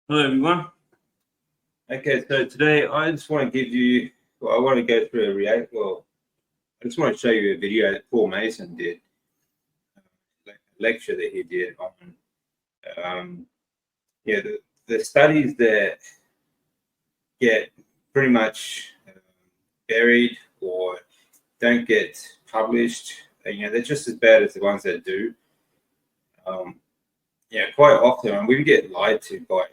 Hello everyone. Okay, so today I just want to give you, I want to go through I just want to show you a video that Paul Mason did, a lecture that he did on, the studies that get pretty much buried or don't get published. They're just as bad as the ones that do. Quite often we get lied to by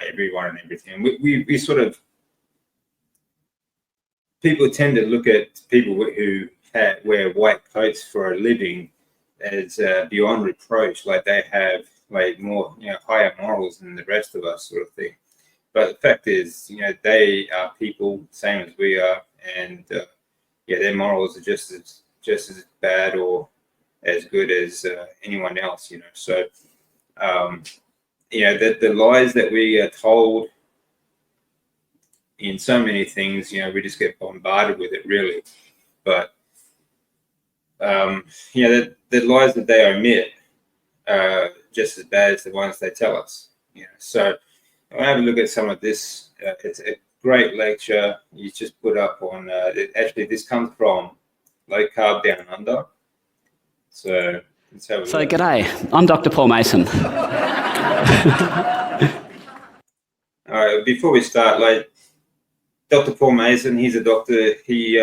everyone and everything. We sort of, people tend to look at people who wear white coats for a living as beyond reproach, like they have like more, higher morals than the rest of us, sort of thing. But the fact is, they are people, same as we are, and their morals are just as bad or as good as anyone else. So the lies that we are told in so many things, we just get bombarded with it, really. But the lies that they omit are just as bad as the ones they tell us. So I'll have a look at some of this. It's a great lecture. You just put up on. Actually, this comes from Low Carb Down Under. So let's have a look. G'day, I'm Dr. Paul Mason. All right, before we start, Dr. Paul Mason, he's a doctor. He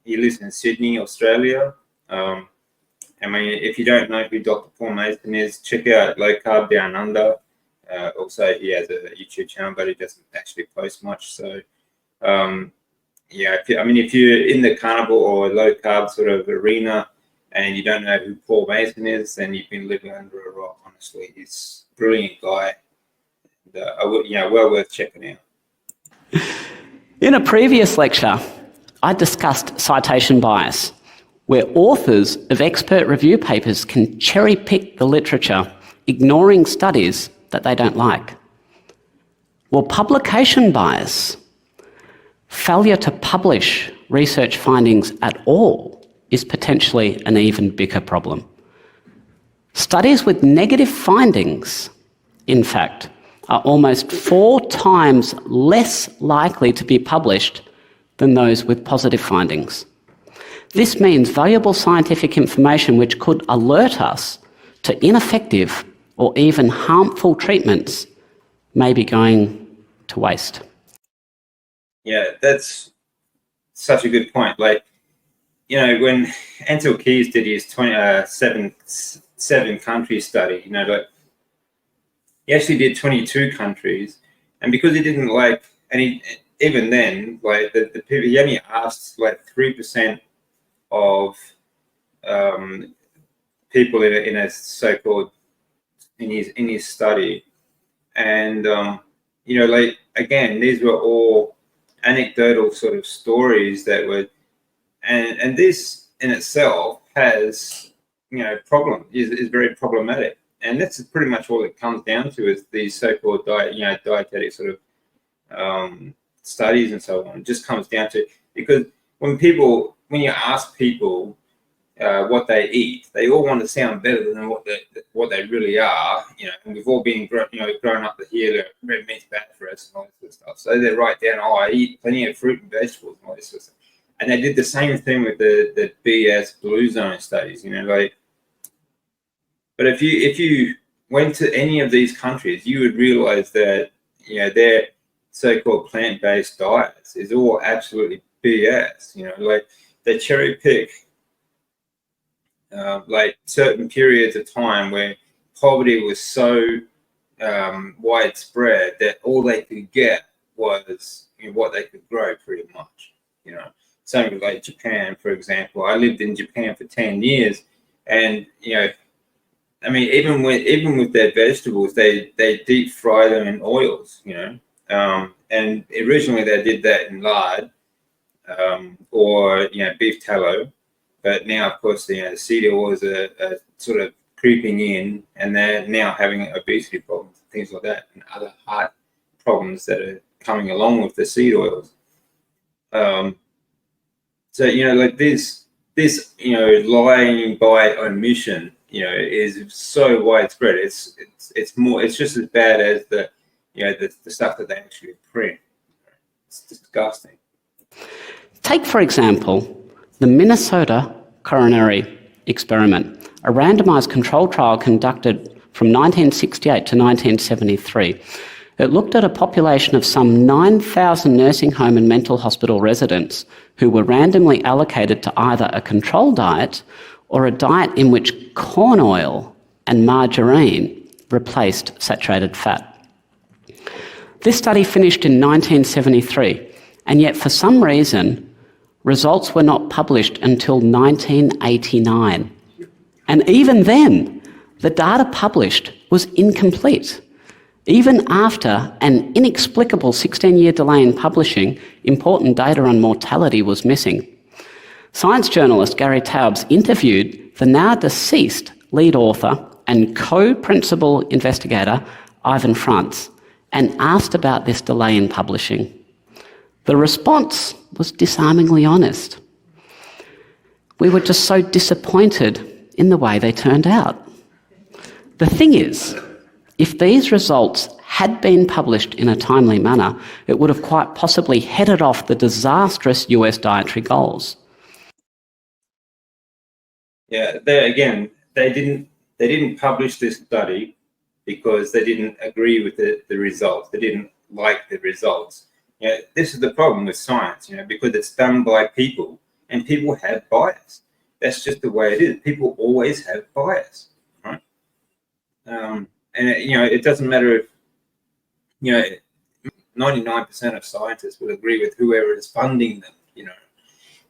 lives in Sydney, Australia. If you don't know who Dr. Paul Mason is, check out Low Carb Down Under. Also, he has a YouTube channel, but he doesn't actually post much. So, if you're in the carnivore or low carb sort of arena and you don't know who Paul Mason is, then you've been living under a rock. Honestly, he's a brilliant guy. And, well worth checking out. In a previous lecture, I discussed citation bias, where authors of expert review papers can cherry-pick the literature, ignoring studies that they don't like. Well, publication bias, failure to publish research findings at all, is potentially an even bigger problem. Studies with negative findings, in fact, are almost 4 times less likely to be published than those with positive findings. This means valuable scientific information which could alert us to ineffective or even harmful treatments may be going to waste. Yeah, that's such a good point. When Ancel Keys did his 7 country study, he actually did 22 countries, and because he didn't even then, the people, he only asked 3% of people in a so-called in his study, and again, these were all anecdotal sort of stories that were, and this in itself has problem is very problematic. And that's pretty much all it comes down to, is these so-called dietetic sort of studies and so on. It just comes down to, because when you ask people what they eat, they all want to sound better than what they really are. And we've all been grown up to hear that red meat's bad for us and all this sort of stuff. So they write down, I eat plenty of fruit and vegetables and all this sort of stuff. And they did the same thing with the BS Blue Zone studies. But if you went to any of these countries, you would realize that their so-called plant-based diets is all absolutely BS. They cherry pick certain periods of time where poverty was so widespread that all they could get was what they could grow, pretty much. Something like Japan, for example. I lived in Japan for 10 years, and even with their vegetables, they deep fry them in oils, and originally they did that in lard, or beef tallow, but now of course the seed oils are sort of creeping in, and they're now having obesity problems, things like that, and other heart problems that are coming along with the seed oils. So this lying by omission, is so widespread. It's just as bad as the the stuff that they actually print. It's disgusting. Take, for example, the Minnesota coronary experiment, a randomised controlled trial conducted from 1968 to 1973. It looked at a population of some 9,000 nursing home and mental hospital residents who were randomly allocated to either a control diet or a diet in which corn oil and margarine replaced saturated fat. This study finished in 1973, and yet for some reason, results were not published until 1989. And even then, the data published was incomplete. Even after an inexplicable 16-year delay in publishing, important data on mortality was missing. Science journalist Gary Taubes interviewed the now deceased lead author and co-principal investigator Ivan Frantz and asked about this delay in publishing. The response was disarmingly honest. We were just so disappointed in the way they turned out. The thing is, if these results had been published in a timely manner, it would have quite possibly headed off the disastrous US dietary goals. Yeah, they didn't publish this study because they didn't agree with the results. They didn't like the results. This is the problem with science, because it's done by people, and people have bias. That's just the way it is. People always have bias, right? And it doesn't matter if 99% of scientists will agree with whoever is funding them,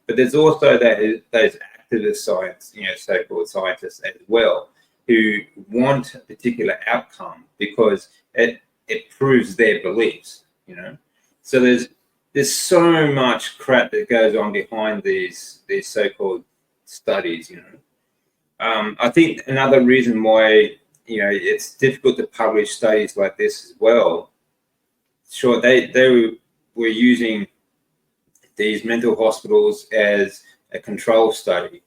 But there's also those activist science, so-called scientists as well, who want a particular outcome because it proves their beliefs, So there's so much crap that goes on behind these so-called studies, I think another reason why it's difficult to publish studies like this as well. Sure, they were using these mental hospitals as a control study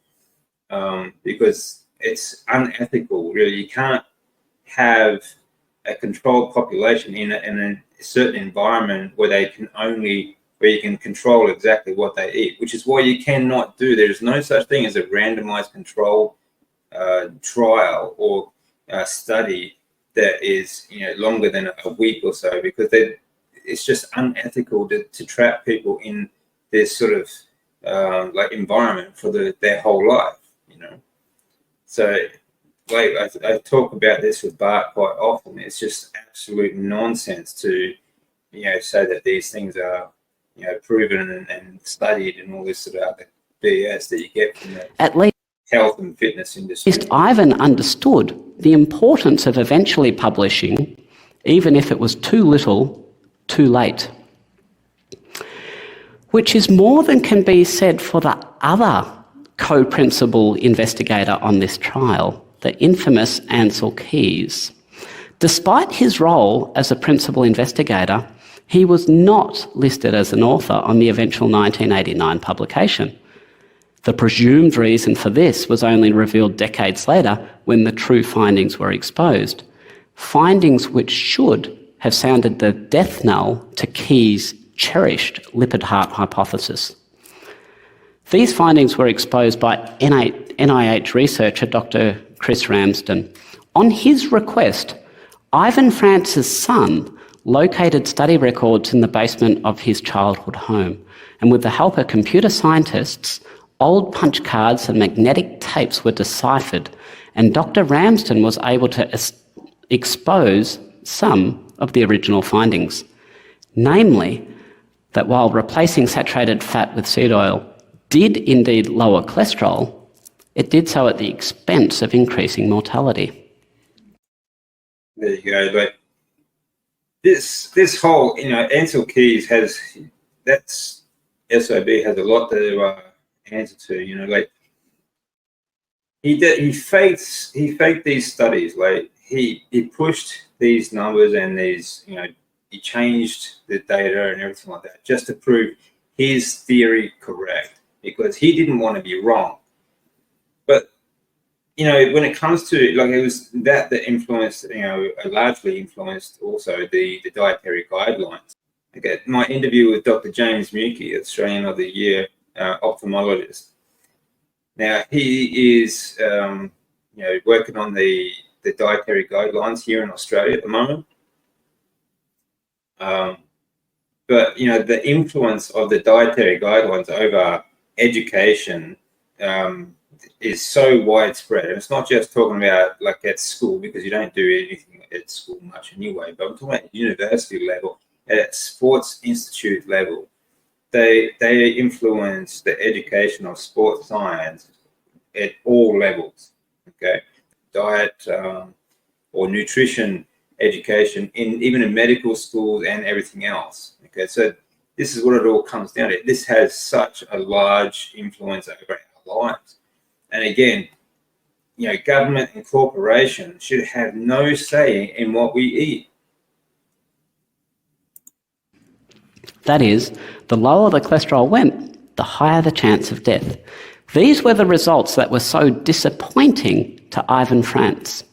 because it's unethical. Really, you can't have a controlled population in a certain environment where you can control exactly what they eat, which is why you cannot do. There's no such thing as a randomized control trial or study that is longer than a week or so, because it's just unethical to trap people in this sort of environment for their whole life, So I talk about this with Bart quite often. It's just absolute nonsense to say that these things are proven and studied and all this sort of other BS that you get from the health and fitness industry. At least Ivan understood the importance of eventually publishing, even if it was too little, too late. Which is more than can be said for the other co-principal investigator on this trial, the infamous Ancel Keys. Despite his role as a principal investigator, he was not listed as an author on the eventual 1989 publication. The presumed reason for this was only revealed decades later when the true findings were exposed, findings which should have sounded the death knell to Keys' cherished lipid heart hypothesis. These findings were exposed by NIH researcher Dr. Chris Ramsden. On his request, Ivan Frantz's son located study records in the basement of his childhood home, and with the help of computer scientists, old punch cards and magnetic tapes were deciphered, and Dr. Ramsden was able to expose some of the original findings, namely that while replacing saturated fat with seed oil did indeed lower cholesterol, it did so at the expense of increasing mortality. There you go. Like this whole, Ancel Keys SOB has a lot to answer to. He faked these studies. Like he pushed these numbers and these, he changed the data and everything like that just to prove his theory correct, because he didn't want to be wrong. But when it comes to, like, it was that influenced, largely influenced also the dietary guidelines. Okay, my interview with Dr. James Mukey, Australian of the Year ophthalmologist. Now, he is, working on the dietary guidelines here in Australia at the moment. But, the influence of the dietary guidelines over education is so widespread. And it's not just talking about like at school, because you don't do anything at school much anyway, but I'm talking about university level, at sports institute level. They influence the education of sports science at all levels. Okay, diet or nutrition education even in medical schools and everything else. Okay, so this is what it all comes down to. This has such a large influence over our lives. And again, government and corporations should have no say in what we eat. That is, the lower the cholesterol went, the higher the chance of death. These were the results that were so disappointing to Ivan Frantz,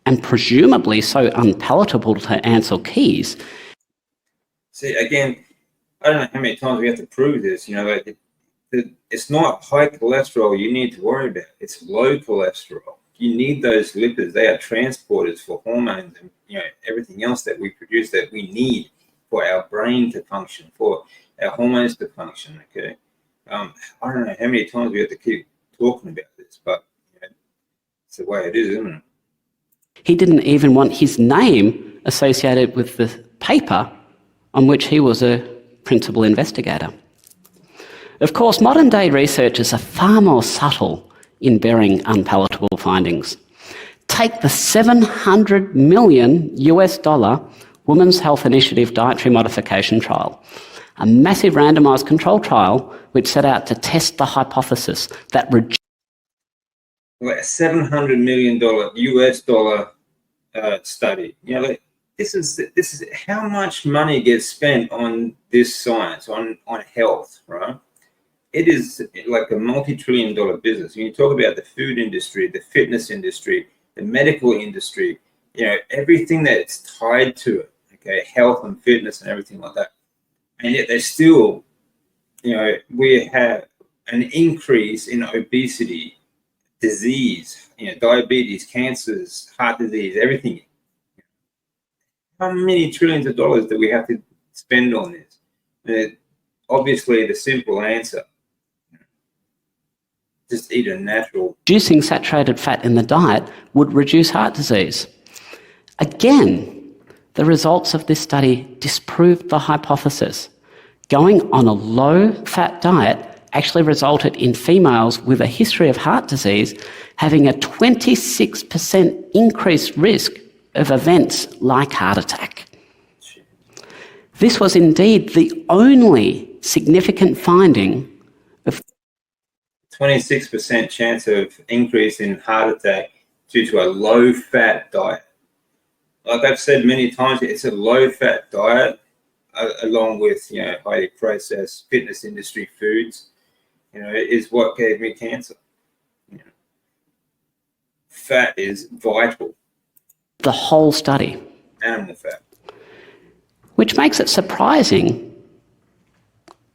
and presumably so unpalatable to Ancel Keys. See, again, I don't know how many times we have to prove this. It's not high cholesterol you need to worry about. It's low cholesterol. You need those lipids. They are transporters for hormones and everything else that we produce that we need for our brain to function, for our hormones to function. Okay, I don't know how many times we have to keep talking about this, but it's the way it is, isn't it? He didn't even want his name associated with the paper on which he was a principal investigator. Of course, modern-day researchers are far more subtle in bearing unpalatable findings. Take the $700 million Women's Health Initiative Dietary Modification Trial, a massive randomised control trial which set out to test the hypothesis that like a $700 million study. This is how much money gets spent on this science, on health, right? It is like a multi-trillion-dollar business. When you talk about the food industry, the fitness industry, the medical industry, everything that's tied to it, okay, health and fitness and everything like that. And yet there's still, we have an increase in obesity, disease, diabetes, cancers, heart disease, everything. How many trillions of dollars do we have to spend on this? And obviously, the simple answer, just eat a natural. Reducing saturated fat in the diet would reduce heart disease. Again, the results of this study disproved the hypothesis. Going on a low-fat diet actually resulted in females with a history of heart disease having a 26% increased risk of events like heart attack. This was indeed the only significant finding of 26% chance of increase in heart attack due to a low-fat diet. Like I've said many times, it's a low-fat diet along with highly processed fitness industry foods, is what gave me cancer. Fat is vital. The whole study. Animal fat. Which makes it surprising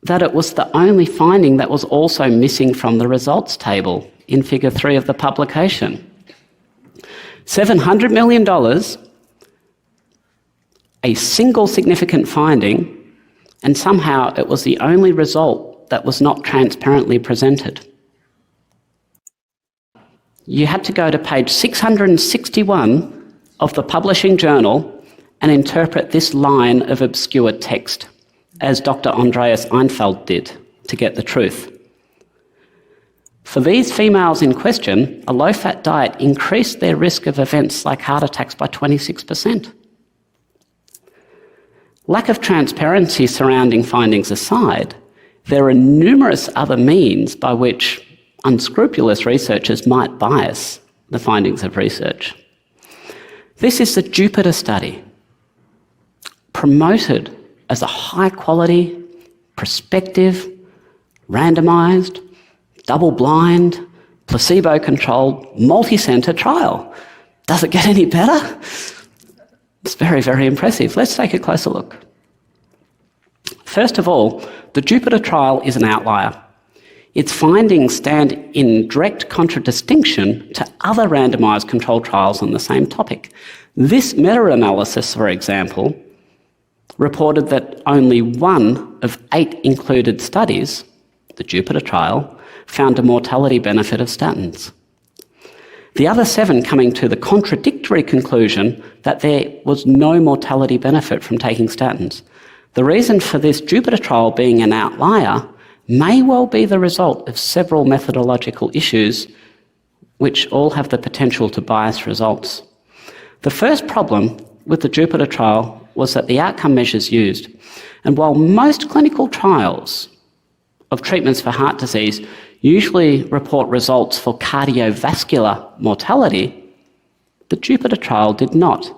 that it was the only finding that was also missing from the results table in Figure 3 of the publication. $700 million, a single significant finding, and somehow it was the only result that was not transparently presented. You had to go to page 661 of the publishing journal and interpret this line of obscure text, as Dr. Andreas Einfeld did, to get the truth. For these females in question, a low-fat diet increased their risk of events like heart attacks by 26%. Lack of transparency surrounding findings aside, there are numerous other means by which unscrupulous researchers might bias the findings of research. This is the Jupiter study, promoted as a high-quality, prospective, randomised, double-blind, placebo-controlled, multi-centre trial. Does it get any better? It's very, very impressive. Let's take a closer look. First of all, the Jupiter trial is an outlier. Its findings stand in direct contradistinction to other randomised controlled trials on the same topic. This meta-analysis, for example, reported that only 1 of 8 included studies, the Jupiter trial, found a mortality benefit of statins. The other 7 coming to the contradictory conclusion that there was no mortality benefit from taking statins. The reason for this Jupiter trial being an outlier may well be the result of several methodological issues which all have the potential to bias results. The first problem with the Jupiter trial was that the outcome measures used, and while most clinical trials of treatments for heart disease usually report results for cardiovascular mortality, the Jupiter trial did not.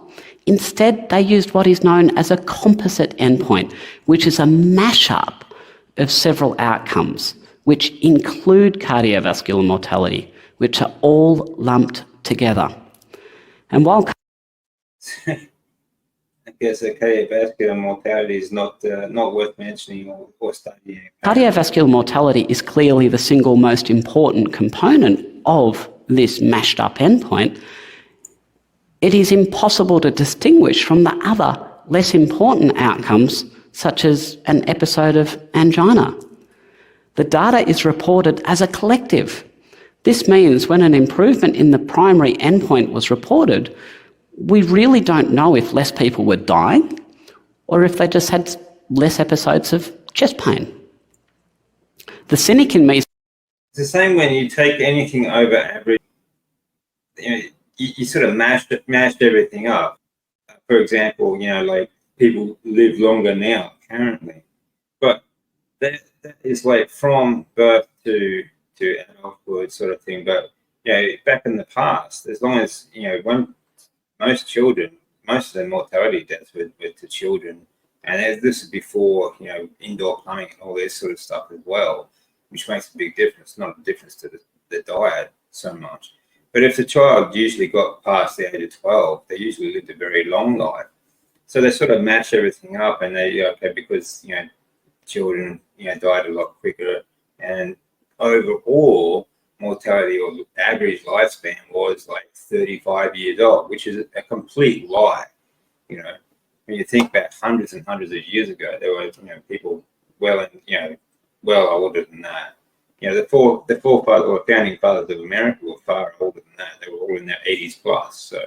Instead, they used what is known as a composite endpoint, which is a mashup of several outcomes, which include cardiovascular mortality, which are all lumped together. And while I guess the cardiovascular mortality is not worth mentioning or studying. cardiovascular mortality is clearly the single most important component of this mashed up endpoint, it is impossible to distinguish from the other less important outcomes, such as an episode of angina. The data is reported as a collective. This means when an improvement in the primary endpoint was reported, we really don't know if less people were dying or if they just had less episodes of chest pain. The cynic in me... It's the same when you take anything over average, you sort of mashed everything up. For example, like people live longer now currently, but that is like from birth to adulthood sort of thing. But back in the past, as long as when most of the mortality deaths were to children, and this is before indoor plumbing and all this sort of stuff as well, which makes a big difference. Not a difference to the diet so much. But if the child usually got past the age of 12, they usually lived a very long life. So they sort of match everything up, and they because children died a lot quicker, and overall mortality or average lifespan was like 35 years old, which is a complete lie. When you think back hundreds and hundreds of years ago, there were people well older than that. The forefathers or founding fathers of America were far older than that. They were all in their 80s plus. So,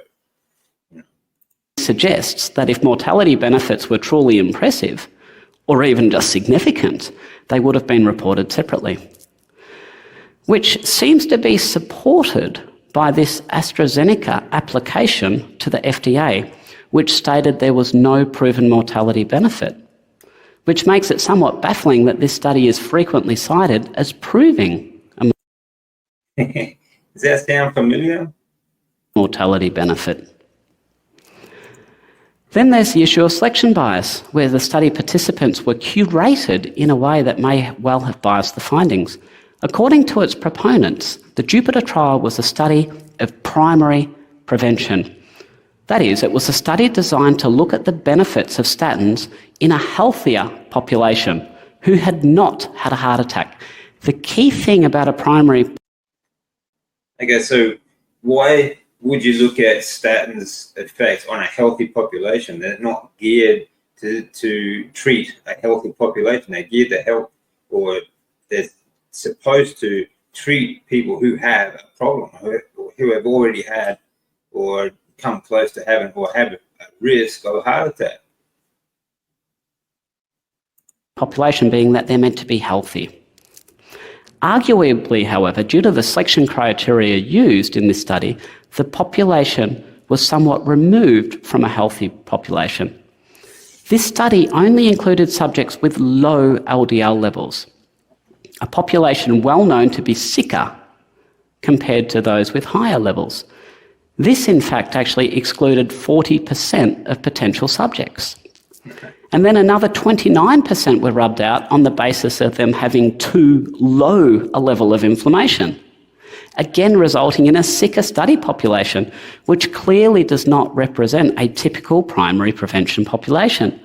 suggests that if mortality benefits were truly impressive, or even just significant, they would have been reported separately, which seems to be supported by this AstraZeneca application to the FDA, which stated there was no proven mortality benefit, which makes it somewhat baffling that this study is frequently cited as proving a Does that sound familiar? Mortality benefit. Then there's the issue of selection bias, where the study participants were curated in a way that may well have biased the findings. According to its proponents, the Jupiter trial was a study of primary prevention. That is, it was a study designed to look at the benefits of statins in a healthier population who had not had a heart attack. The key thing about a primary... Okay, so why would you look at statins' effects on a healthy population? They're not geared to treat a healthy population. They're geared to help, or they're supposed to treat people who have a problem, who have already had or come close to having or have a risk of a heart attack. Population being that they're meant to be healthy. Arguably, however, due to the selection criteria used in this study, the population was somewhat removed from a healthy population. This study only included subjects with low LDL levels, a population well known to be sicker compared to those with higher levels. This, in fact, actually excluded 40% of potential subjects. And then another 29% were rubbed out on the basis of them having too low a level of inflammation. again resulting in a sicker study population, which clearly does not represent a typical primary prevention population.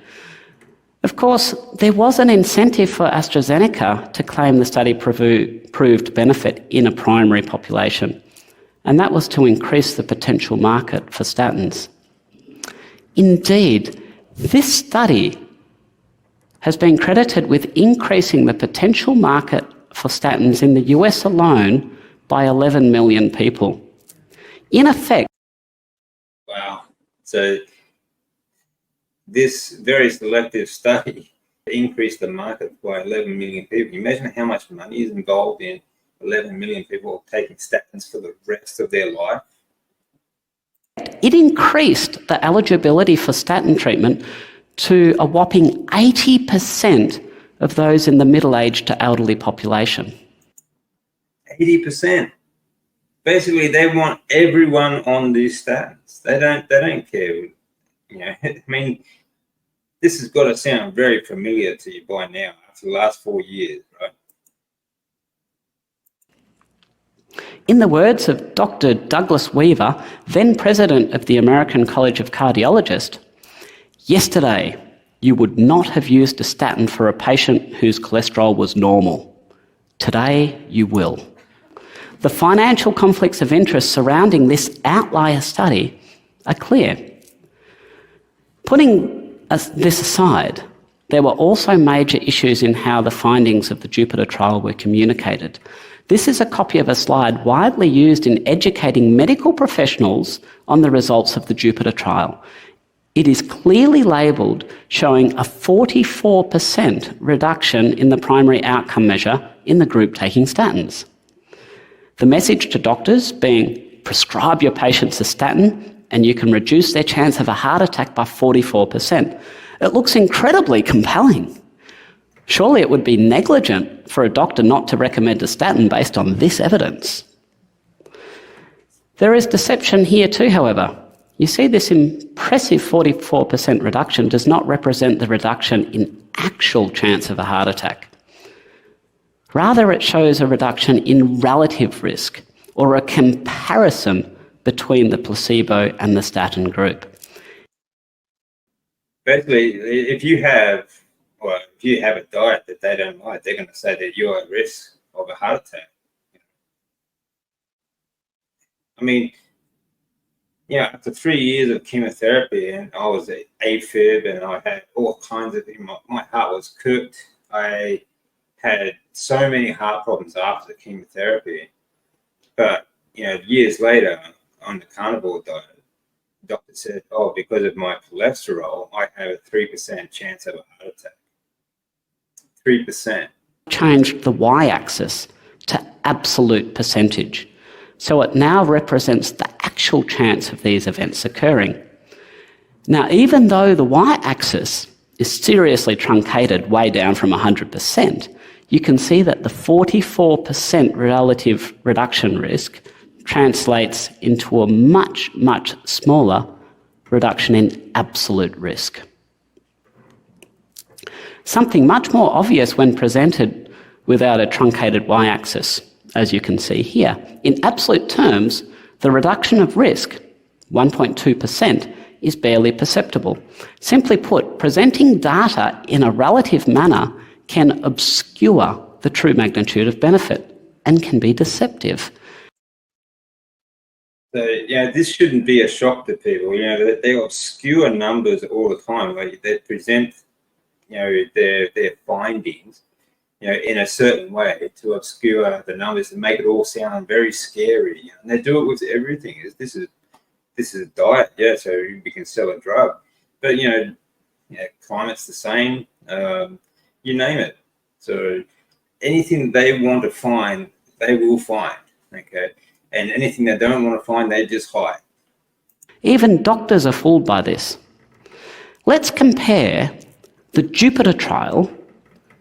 Of course, there was an incentive for AstraZeneca to claim the study proved benefit in a primary population, and that was to increase the potential market for statins. Indeed, this study has been credited with increasing the potential market for statins in the US alone by 11 million people. In effect, wow. So this very selective study increased the market by 11 million people. Imagine how much money is involved in 11 million people taking statins for the rest of their life. it increased the eligibility for statin treatment to a whopping 80% of those in the middle-aged to elderly population. 80%. Basically, they want everyone on these statins. They don't care. You know, I mean, this has got to sound very familiar to you by now after the last 4 years, right? In the words of Dr. Douglas Weaver, then president of the American College of Cardiologists, yesterday you would not have used a statin for a patient whose cholesterol was normal. Today you will. The financial conflicts of interest surrounding this outlier study are clear. Putting this aside, there were also major issues in how the findings of the Jupiter trial were communicated. This is a copy of a slide widely used in educating medical professionals on the results of the Jupiter trial. It is clearly labelled, showing a 44% reduction in the primary outcome measure in the group taking statins. The message to doctors being, prescribe your patients a statin and you can reduce their chance of a heart attack by 44%. It looks incredibly compelling. Surely it would be negligent for a doctor not to recommend a statin based on this evidence. There is deception here too, however. You see, this impressive 44% reduction does not represent the reduction in actual chance of a heart attack. Rather, it shows a reduction in relative risk, or a comparison between the placebo and the statin group. Basically, if you have a diet that they don't like, they're going to say that you're at risk of a heart attack. I mean, after 3 years of chemotherapy, and I was at AFib, and I had all kinds of things. My heart was cooked. I had so many heart problems after the chemotherapy. But, years later, on the carnivore diet, the doctor said, because of my cholesterol, I have a 3% chance of a heart attack. 3%. Changed the y-axis to absolute percentage. So it now represents the actual chance of these events occurring. Now, even though the y-axis is seriously truncated way down from 100%, you can see that the 44% relative reduction risk translates into a much, much smaller reduction in absolute risk. Something much more obvious when presented without a truncated y-axis, as you can see here. In absolute terms, the reduction of risk, 1.2%, is barely perceptible. Simply put, presenting data in a relative manner can obscure the true magnitude of benefit and can be deceptive. So, this shouldn't be a shock to people. They obscure numbers all the time. Like, they present, their findings, in a certain way to obscure the numbers and make it all sound very scary. And they do it with everything. This is a diet, so we can sell a drug. But climate's the same. You name it. So anything they want to find, they will find. Okay. And anything they don't want to find, they just hide. Even doctors are fooled by this. Let's compare the Jupiter trial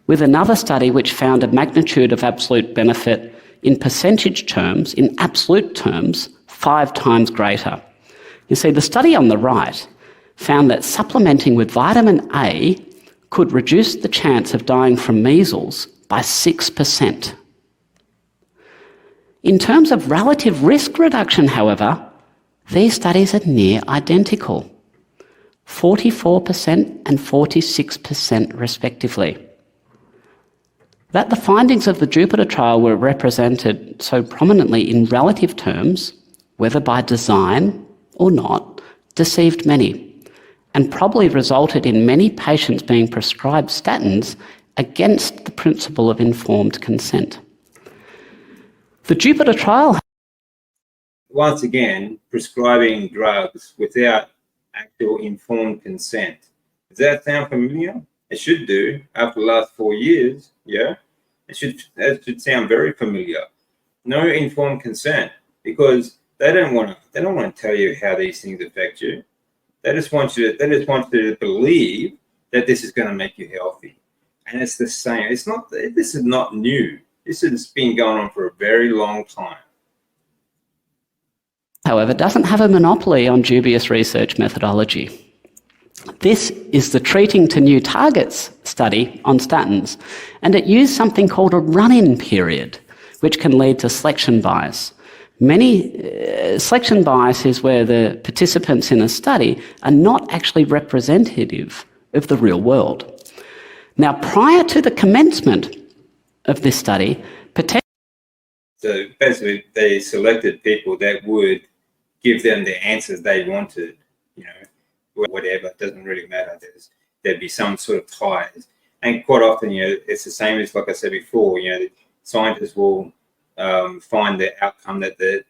with another study which found a magnitude of absolute benefit in percentage terms, in absolute terms, 5 times greater. You see, the study on the right found that supplementing with vitamin A could reduce the chance of dying from measles by 6%. In terms of relative risk reduction, however, these studies are near identical, 44% and 46% respectively. That the findings of the Jupiter trial were represented so prominently in relative terms, whether by design or not, deceived many, and probably resulted in many patients being prescribed statins against the principle of informed consent. The Jupiter trial, once again, prescribing drugs without actual informed consent. Does that sound familiar? It should do after the last 4 years, yeah? That should sound very familiar. No informed consent, because they don't want to tell you how these things affect you. They just want you to believe that this is going to make you healthy. And it's the same. This is not new. This has been going on for a very long time. however, doesn't have a monopoly on dubious research methodology. This is the Treating to New Targets study on statins, and it used something called a run-in period, which can lead to selection bias. Selection bias is where the participants in a study are not actually representative of the real world. Now, prior to the commencement of this study, so basically they selected people that would give them the answers they wanted, whatever, it doesn't really matter. There'd be some sort of ties. And quite often, it's the same as, like I said before, the scientists will find the outcome that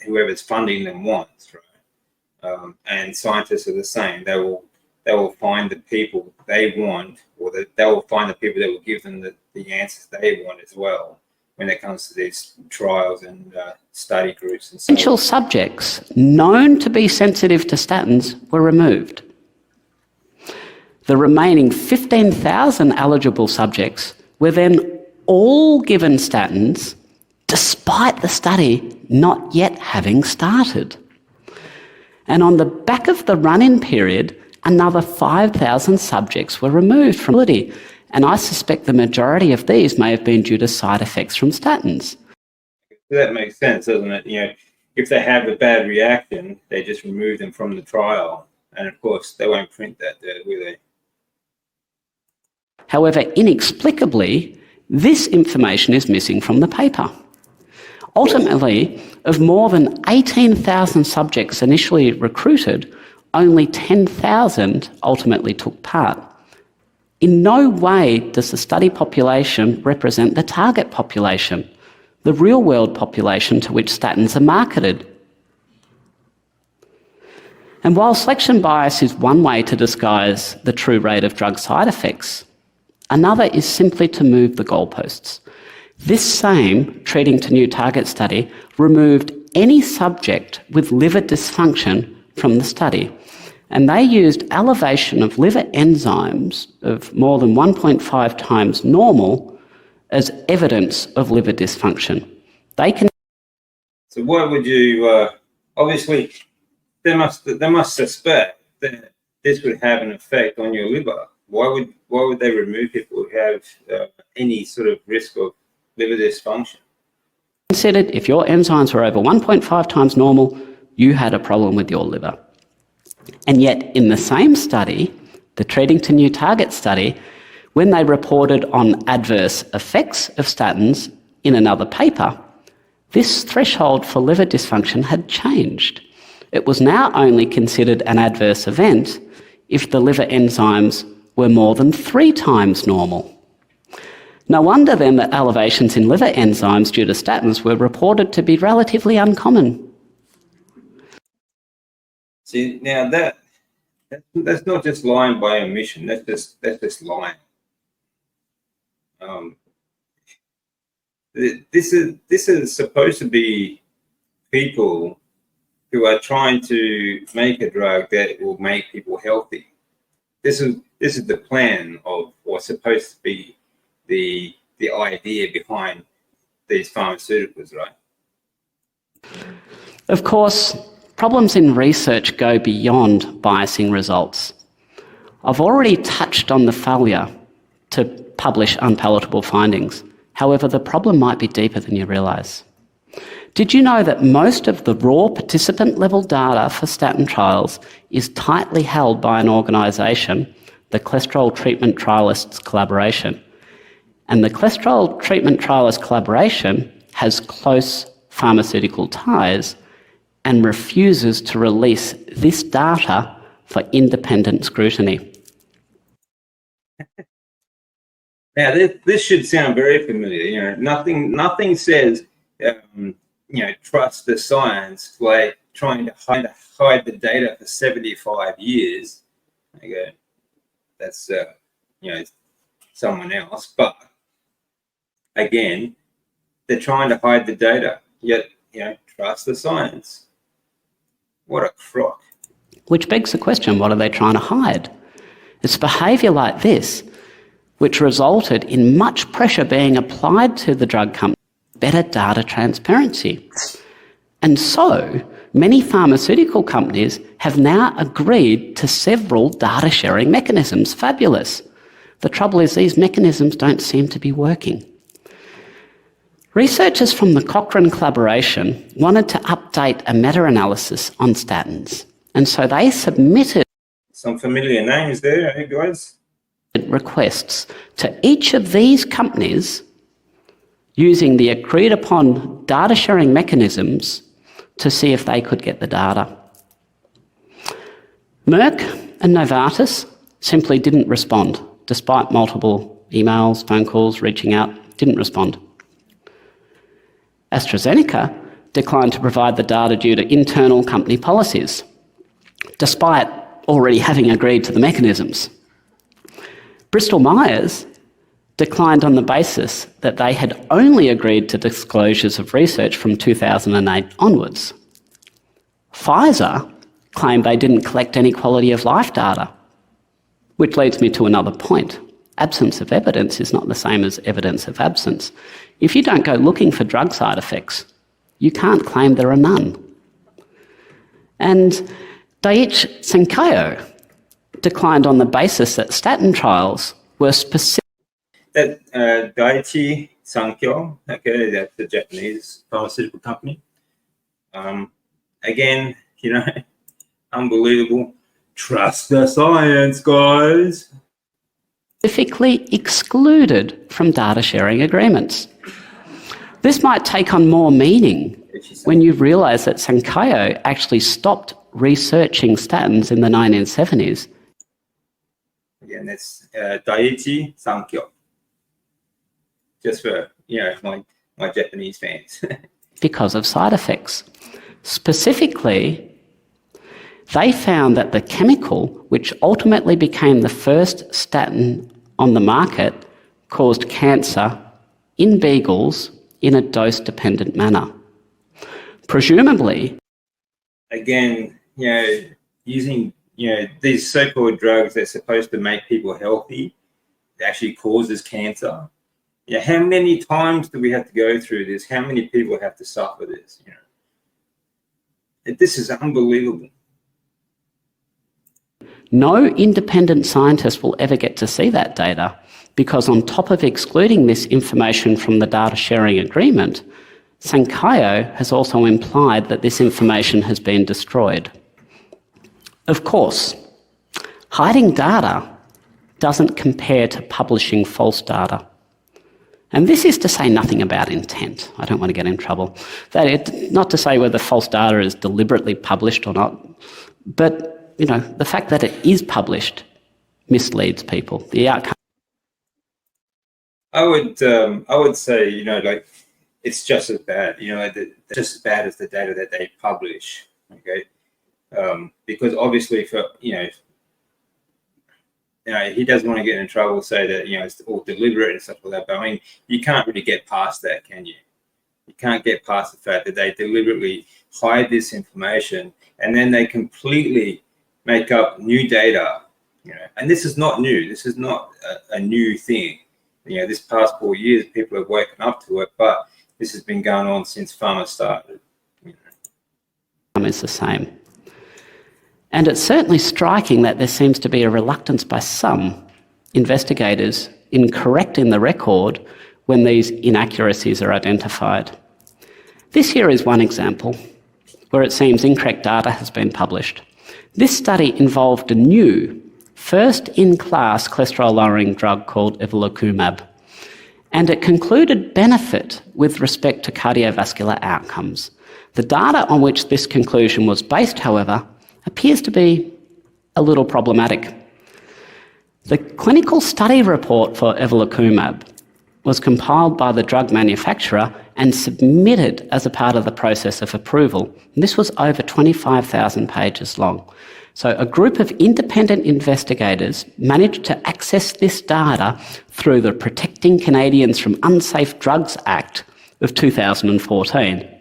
whoever's funding them wants, right? And scientists are the same. They will find the people they want, or they will find the people that will give them the answers they want as well when it comes to these trials and study groups and so on. Potential subjects known to be sensitive to statins were removed. The remaining 15,000 eligible subjects were then all given statins despite the study not yet having started. And on the back of the run-in period, another 5,000 subjects were removed from the study, and I suspect the majority of these may have been due to side effects from statins. That makes sense, doesn't it? If they have a bad reaction, they just remove them from the trial. And of course, they won't print that, will they? However, inexplicably, this information is missing from the paper. Ultimately, of more than 18,000 subjects initially recruited, only 10,000 ultimately took part. In no way does the study population represent the target population, the real-world population to which statins are marketed. And while selection bias is one way to disguise the true rate of drug side effects, another is simply to move the goalposts. This same Treating to New Target study removed any subject with liver dysfunction from the study, and they used elevation of liver enzymes of more than 1.5 times normal as evidence of liver dysfunction. So why would you, obviously, they must suspect that this would have an effect on your liver. Why would they remove people who have any sort of risk of liver dysfunction? Considered if your enzymes were over 1.5 times normal, you had a problem with your liver. And yet in the same study, the Treating to New Target study, when they reported on adverse effects of statins in another paper, this threshold for liver dysfunction had changed. It was now only considered an adverse event if the liver enzymes were more than 3 times normal. No wonder then that elevations in liver enzymes due to statins were reported to be relatively uncommon. See, now that's not just lying by omission. That's just lying. This is supposed to be people who are trying to make a drug that will make people healthy. This is the plan of, or supposed to be the idea behind these pharmaceuticals, right? Of course, problems in research go beyond biasing results. I've already touched on the failure to publish unpalatable findings. However, the problem might be deeper than you realise. Did you know that most of the raw participant-level data for statin trials is tightly held by an organisation, the Cholesterol Treatment Trialists Collaboration? And the Cholesterol Treatment Trialists Collaboration has close pharmaceutical ties and refuses to release this data for independent scrutiny. Now, this should sound very familiar. Nothing says, trust the science, like trying to hide the data for 75 years. Okay, that's someone else. But again, they're trying to hide the data. Yet, trust the science. What a crock. Which begs the question, what are they trying to hide? It's behaviour like this which resulted in much pressure being applied to the drug company, better data transparency. And so, many pharmaceutical companies have now agreed to several data sharing mechanisms. Fabulous. The trouble is these mechanisms don't seem to be working. Researchers from the Cochrane collaboration wanted to update a meta-analysis on statins, and so they submitted some familiar names there, hey guys? Requests to each of these companies using the agreed upon data sharing mechanisms to see if they could get the data. Merck and Novartis simply didn't respond, despite multiple emails, phone calls, reaching out, didn't respond. AstraZeneca declined to provide the data due to internal company policies, despite already having agreed to the mechanisms. Bristol Myers declined on the basis that they had only agreed to disclosures of research from 2008 onwards. Pfizer claimed they didn't collect any quality of life data, which leads me to another point. Absence of evidence is not the same as evidence of absence. If you don't go looking for drug side effects, you can't claim there are none. And Daiichi Sankyo declined on the basis that statin trials were specific. That Daiichi Sankyo, okay, that's the Japanese pharmaceutical company. Again, unbelievable. Trust the science, guys. Specifically excluded from data sharing agreements. This might take on more meaning when you realise that Sankyo actually stopped researching statins in the 1970s. Again, that's Daiichi Sankyo. Just for my Japanese fans. Because of side effects. Specifically, they found that the chemical, which ultimately became the first statin on the market, caused cancer in beagles in a dose-dependent manner. Presumably, again, using these so-called drugs that's supposed to make people healthy actually causes cancer. How many times do we have to go through this? How many people have to suffer this? This is unbelievable. No independent scientist will ever get to see that data because on top of excluding this information from the data sharing agreement, Sankyo has also implied that this information has been destroyed. Of course, hiding data doesn't compare to publishing false data. And this is to say nothing about intent. I don't want to get in trouble. Not to say whether false data is deliberately published or not, but the fact that it is published misleads people. The outcome. I would say, it's just as bad. Just as bad as the data that they publish. Okay, because obviously he doesn't want to get in trouble, say that it's all deliberate and stuff like that. But I mean, you can't really get past that, can you? You can't get past the fact that they deliberately hide this information and then they completely make up new data. And this is not new. This is not a new thing. This past 4 years, people have woken up to it, but this has been going on since pharma started. Is the same. And it's certainly striking that there seems to be a reluctance by some investigators in correcting the record when these inaccuracies are identified. This here is one example where it seems incorrect data has been published. This study involved a new, first-in-class cholesterol-lowering drug called evolocumab, and it concluded benefit with respect to cardiovascular outcomes. The data on which this conclusion was based, however, appears to be a little problematic. The clinical study report for evolocumab was compiled by the drug manufacturer and submitted as a part of the process of approval. And this was over 25,000 pages long. So a group of independent investigators managed to access this data through the Protecting Canadians from Unsafe Drugs Act of 2014.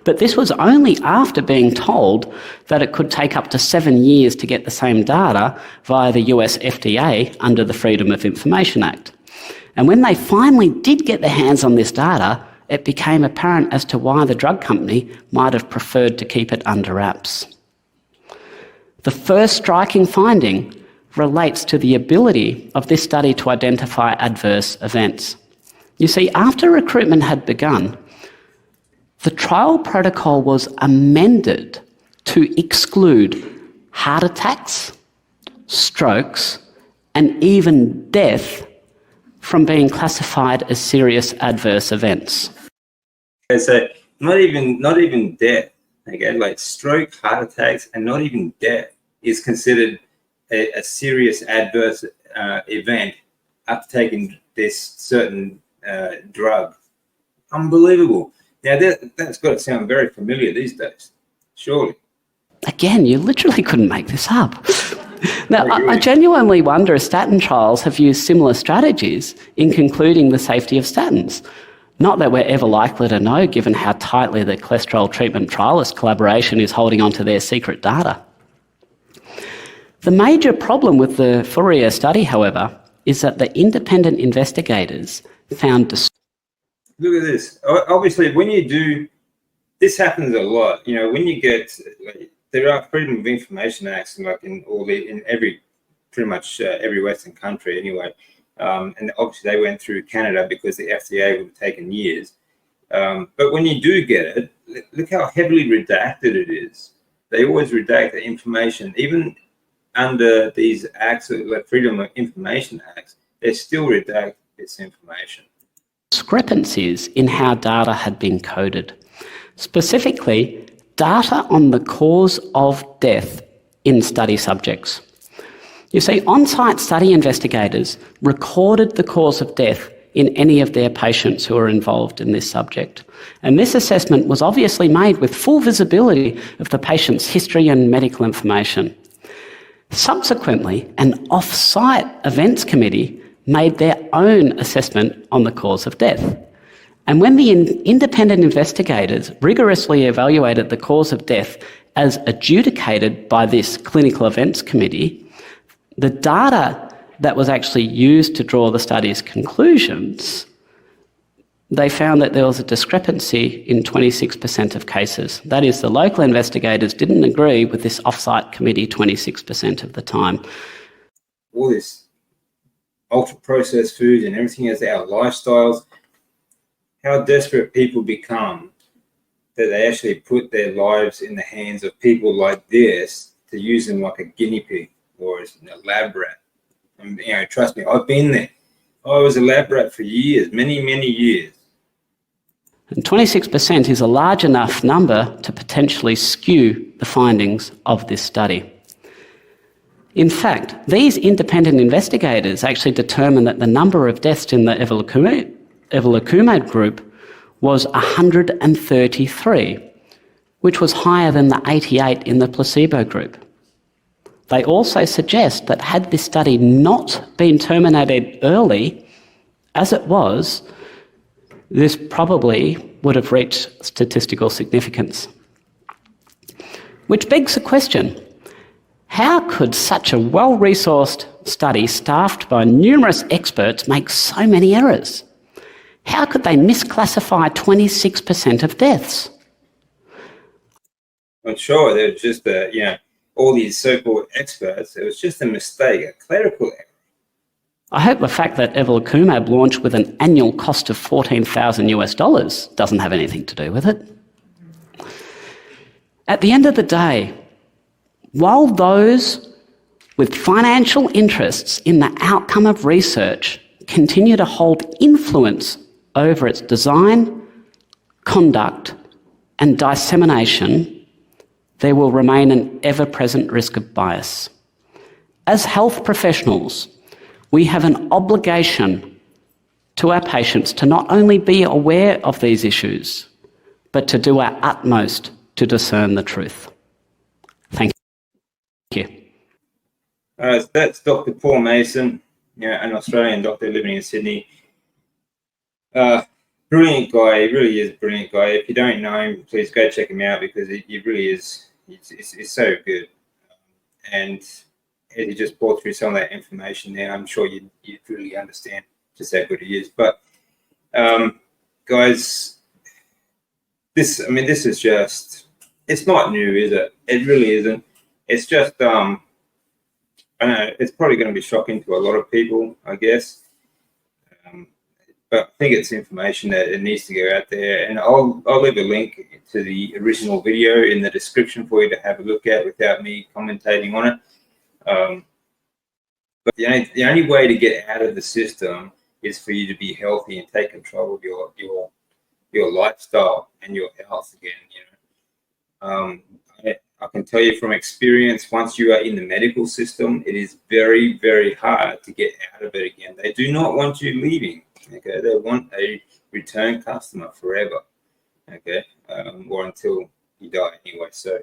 But this was only after being told that it could take up to 7 years to get the same data via the US FDA under the Freedom of Information Act. And when they finally did get their hands on this data, it became apparent as to why the drug company might have preferred to keep it under wraps. The first striking finding relates to the ability of this study to identify adverse events. You see, after recruitment had begun, the trial protocol was amended to exclude heart attacks, strokes, and even death from being classified as serious adverse events. Okay, so not even death. Okay, like stroke, heart attacks, and not even death is considered a serious adverse event after taking this certain drug. Unbelievable. Now that's got to sound very familiar these days, surely. Again, you literally couldn't make this up. Now, I genuinely wonder if statin trials have used similar strategies in concluding the safety of statins. Not that we're ever likely to know, given how tightly the Cholesterol Treatment Trialists Collaboration is holding on to their secret data. The major problem with the Fourier study, however, is that the independent investigators found... Look at this. Obviously, when you do... This happens a lot. You know, when you get... there are Freedom of Information Acts like pretty much every Western country anyway. And obviously they went through Canada because the FDA would have taken years. But when you do get it, look how heavily redacted it is. They always redact the information. Even under these acts, like Freedom of Information Acts, they still redact this information. Discrepancies in how data had been coded. Specifically, data on the cause of death in study subjects. You see, on-site study investigators recorded the cause of death in any of their patients who were involved in this subject. And this assessment was obviously made with full visibility of the patient's history and medical information. Subsequently, an off-site events committee made their own assessment on the cause of death. And when the independent investigators rigorously evaluated the cause of death as adjudicated by this clinical events committee, the data that was actually used to draw the study's conclusions, they found that there was a discrepancy in 26% of cases. That is, the local investigators didn't agree with this off-site committee 26% of the time. All this ultra-processed food and everything else, our lifestyles, how desperate people become that they actually put their lives in the hands of people like this to use them like a guinea pig or as a lab rat. And, you know, trust me, I've been there. I was a lab rat for years, many, many years. And 26% is a large enough number to potentially skew the findings of this study. In fact, these independent investigators actually determined that the number of deaths in the evolocumab group was 133, which was higher than the 88 in the placebo group. They also suggest that had this study not been terminated early, as it was, this probably would have reached statistical significance. Which begs the question, how could such a well-resourced study staffed by numerous experts make so many errors? How could they misclassify 26% of deaths? I'm sure they're just, all these so-called experts, it was just a mistake, a clerical error. I hope the fact that evolocumab launched with an annual cost of $14,000 doesn't have anything to do with it. At the end of the day, while those with financial interests in the outcome of research continue to hold influence over its design, conduct, and dissemination, there will remain an ever-present risk of bias. As health professionals, we have an obligation to our patients to not only be aware of these issues, but to do our utmost to discern the truth. Thank you. So that's Dr. Paul Mason, an Australian doctor living in Sydney. Brilliant guy, he really is a brilliant guy. If you don't know him, please go check him out because he really is, it's so good. And he just brought through some of that information there. I'm sure you'd really understand just how good he is. But guys, this is just, it's not new, is it? It really isn't. It's just, I don't know, it's probably going to be shocking to a lot of people, I guess. But I think it's information that it needs to go out there. And I'll leave a link to the original video in the description for you to have a look at without me commentating on it. But the only way to get out of the system is for you to be healthy and take control of your lifestyle and your health again. I can tell you from experience, once you are in the medical system, it is very, very hard to get out of it again. They do not want you leaving. Okay, they want a return customer forever. Okay, or until you die anyway. So